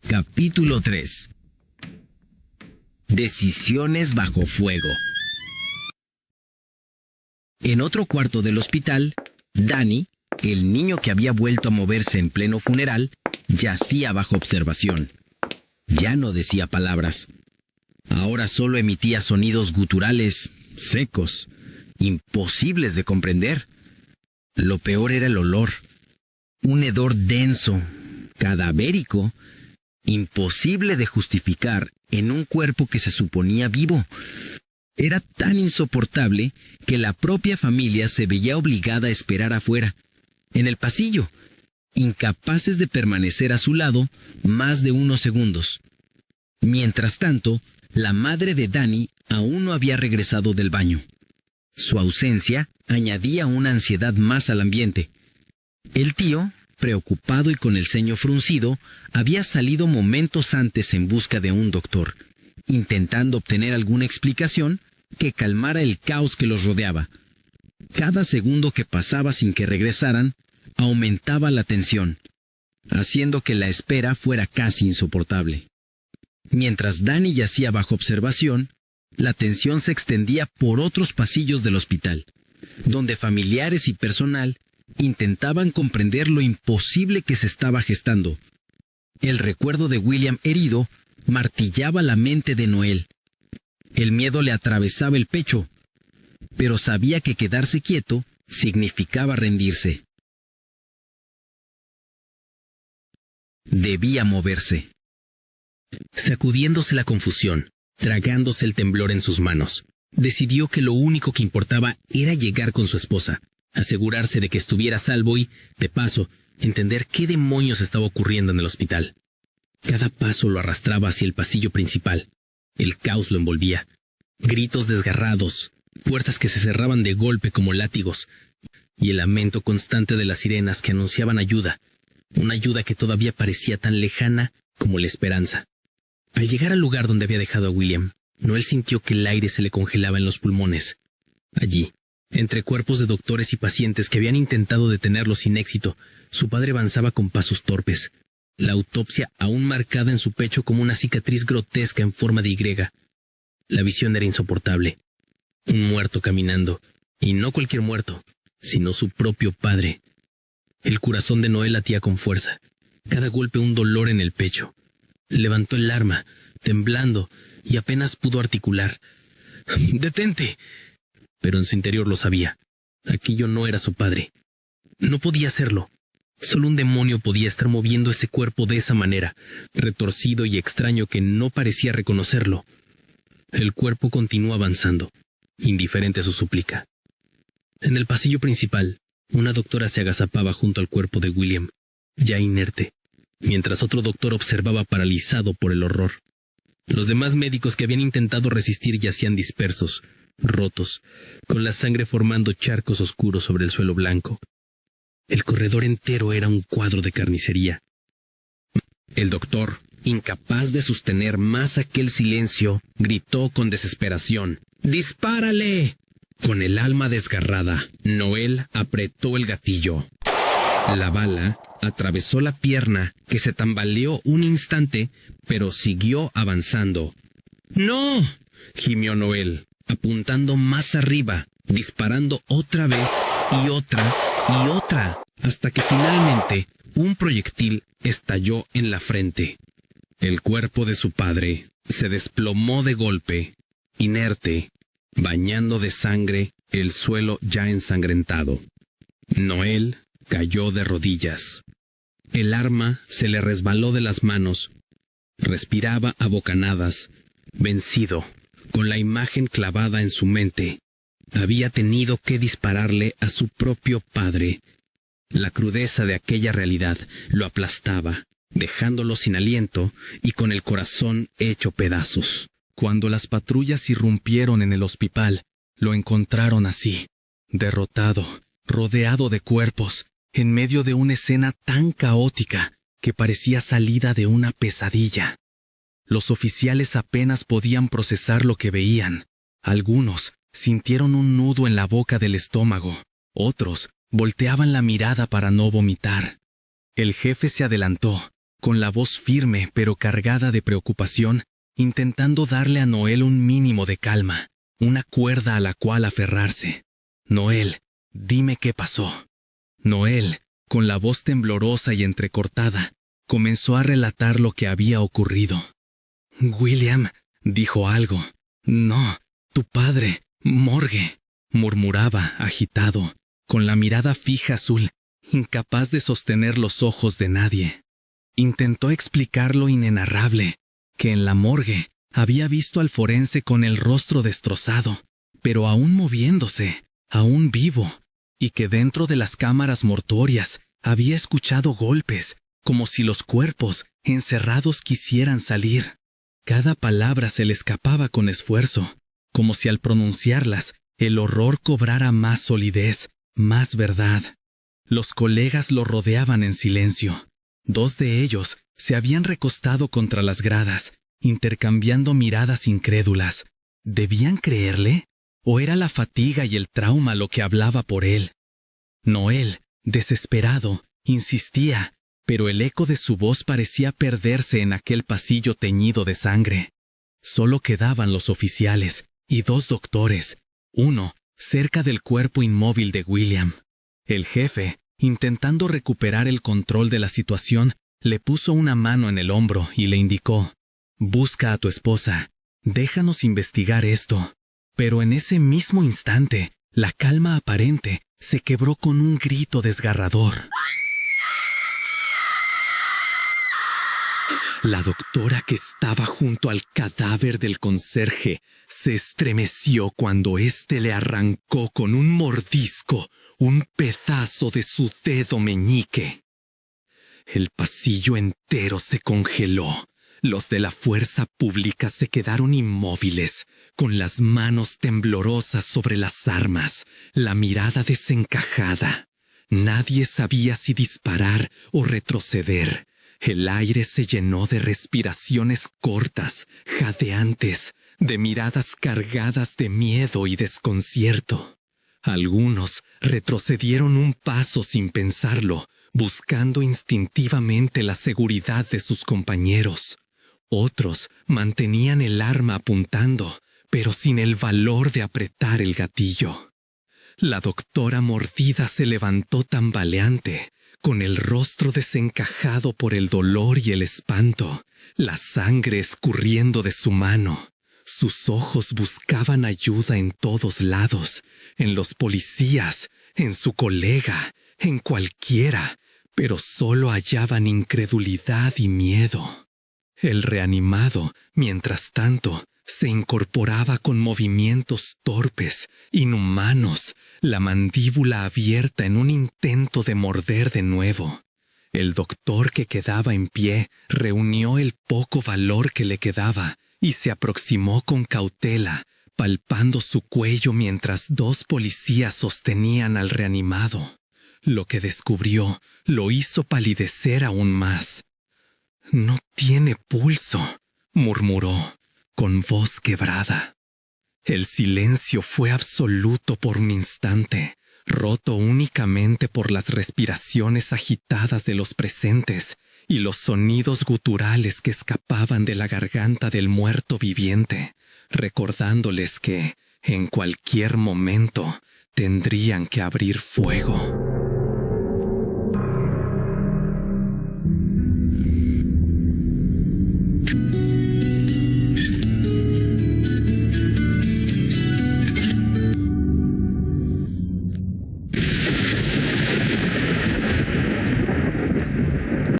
Capítulo 3. Decisiones bajo fuego. En otro cuarto del hospital, Danny, el niño que había vuelto a moverse en pleno funeral, yacía bajo observación. Ya no decía palabras. Ahora solo emitía sonidos guturales, secos, imposibles de comprender. Lo peor era el olor. Un hedor denso, cadavérico, imposible de justificar en un cuerpo que se suponía vivo. Era tan insoportable que la propia familia se veía obligada a esperar afuera, en el pasillo, incapaces de permanecer a su lado más de unos segundos. Mientras tanto, la madre de Danny aún no había regresado del baño. Su ausencia añadía una ansiedad más al ambiente. El tío, preocupado y con el ceño fruncido, había salido momentos antes en busca de un doctor, intentando obtener alguna explicación que calmara el caos que los rodeaba. Cada segundo que pasaba sin que regresaran, aumentaba la tensión, haciendo que la espera fuera casi insoportable. Mientras Danny yacía bajo observación, la tensión se extendía por otros pasillos del hospital, donde familiares y personal intentaban comprender lo imposible que se estaba gestando. El recuerdo de William herido martillaba la mente de Noel. El miedo le atravesaba el pecho, pero sabía que quedarse quieto significaba rendirse. Debía moverse. Sacudiéndose la confusión, tragándose el temblor en sus manos, decidió que lo único que importaba era llegar con su esposa, asegurarse de que estuviera a salvo y, de paso, entender qué demonios estaba ocurriendo en el hospital. Cada paso lo arrastraba hacia el pasillo principal. El caos lo envolvía. Gritos desgarrados, puertas que se cerraban de golpe como látigos, y el lamento constante de las sirenas que anunciaban ayuda, una ayuda que todavía parecía tan lejana como la esperanza. Al llegar al lugar donde había dejado a William, Noel sintió que el aire se le congelaba en los pulmones. Allí, entre cuerpos de doctores y pacientes que habían intentado detenerlo sin éxito, su padre avanzaba con pasos torpes, la autopsia aún marcada en su pecho como una cicatriz grotesca en forma de Y. La visión era insoportable. Un muerto caminando, y no cualquier muerto, sino su propio padre. El corazón de Noel latía con fuerza, cada golpe un dolor en el pecho. Levantó el arma, temblando, y apenas pudo articular. ¡Detente! Pero en su interior lo sabía. Aquello no era su padre. No podía hacerlo. Solo un demonio podía estar moviendo ese cuerpo de esa manera, retorcido y extraño que no parecía reconocerlo. El cuerpo continuó avanzando, indiferente a su súplica. En el pasillo principal, una doctora se agazapaba junto al cuerpo de William, ya inerte, mientras otro doctor observaba paralizado por el horror. Los demás médicos que habían intentado resistir yacían dispersos, rotos, con la sangre formando charcos oscuros sobre el suelo blanco. El corredor entero era un cuadro de carnicería. El doctor, incapaz de sostener más aquel silencio, gritó con desesperación: ¡Dispárale! Con el alma desgarrada, Noel apretó el gatillo. La bala atravesó la pierna, que se tambaleó un instante, pero siguió avanzando. ¡No!, gimió Noel, apuntando más arriba, disparando otra vez y otra y otra, hasta que finalmente un proyectil estalló en la frente. El cuerpo de su padre se desplomó de golpe, inerte, bañando de sangre el suelo ya ensangrentado. Noel cayó de rodillas. El arma se le resbaló de las manos. Respiraba a bocanadas, vencido, con la imagen clavada en su mente. Había tenido que dispararle a su propio padre. La crudeza de aquella realidad lo aplastaba, dejándolo sin aliento y con el corazón hecho pedazos. Cuando las patrullas irrumpieron en el hospital, lo encontraron así, derrotado, rodeado de cuerpos, en medio de una escena tan caótica que parecía salida de una pesadilla. Los oficiales apenas podían procesar lo que veían. Algunos sintieron un nudo en la boca del estómago, otros volteaban la mirada para no vomitar. El jefe se adelantó, con la voz firme pero cargada de preocupación, intentando darle a Noel un mínimo de calma, una cuerda a la cual aferrarse. «Noel, dime qué pasó». Noel, con la voz temblorosa y entrecortada, comenzó a relatar lo que había ocurrido. «William», dijo algo. «No, tu padre, Morgue», murmuraba, agitado, con la mirada fija azul, incapaz de sostener los ojos de nadie. Intentó explicar lo inenarrable, que en la morgue había visto al forense con el rostro destrozado, pero aún moviéndose, aún vivo, y que dentro de las cámaras mortuorias había escuchado golpes, como si los cuerpos encerrados quisieran salir. Cada palabra se le escapaba con esfuerzo, como si al pronunciarlas el horror cobrara más solidez, más verdad. Los colegas lo rodeaban en silencio. 2 de ellos se habían recostado contra las gradas, intercambiando miradas incrédulas. ¿Debían creerle? ¿O era la fatiga y el trauma lo que hablaba por él? Noel, desesperado, insistía, pero el eco de su voz parecía perderse en aquel pasillo teñido de sangre. Solo quedaban los oficiales y 2 doctores, uno cerca del cuerpo inmóvil de William. El jefe, intentando recuperar el control de la situación, le puso una mano en el hombro y le indicó: «Busca a tu esposa, déjanos investigar esto». Pero en ese mismo instante, la calma aparente se quebró con un grito desgarrador. La doctora, que estaba junto al cadáver del conserje, se estremeció cuando éste le arrancó con un mordisco un pedazo de su dedo meñique. El pasillo entero se congeló. Los de la fuerza pública se quedaron inmóviles, con las manos temblorosas sobre las armas, la mirada desencajada. Nadie sabía si disparar o retroceder. El aire se llenó de respiraciones cortas, jadeantes, de miradas cargadas de miedo y desconcierto. Algunos retrocedieron un paso sin pensarlo, buscando instintivamente la seguridad de sus compañeros. Otros mantenían el arma apuntando, pero sin el valor de apretar el gatillo. La doctora mordida se levantó tambaleante, con el rostro desencajado por el dolor y el espanto, la sangre escurriendo de su mano. Sus ojos buscaban ayuda en todos lados, en los policías, en su colega, en cualquiera, pero solo hallaban incredulidad y miedo. El reanimado, mientras tanto, se incorporaba con movimientos torpes, inhumanos, la mandíbula abierta en un intento de morder de nuevo. El doctor, que quedaba en pie, reunió el poco valor que le quedaba y se aproximó con cautela, palpando su cuello mientras 2 policías sostenían al reanimado. Lo que descubrió lo hizo palidecer aún más. «No tiene pulso», murmuró, con voz quebrada. El silencio fue absoluto por un instante, roto únicamente por las respiraciones agitadas de los presentes y los sonidos guturales que escapaban de la garganta del muerto viviente, recordándoles que, en cualquier momento, tendrían que abrir fuego.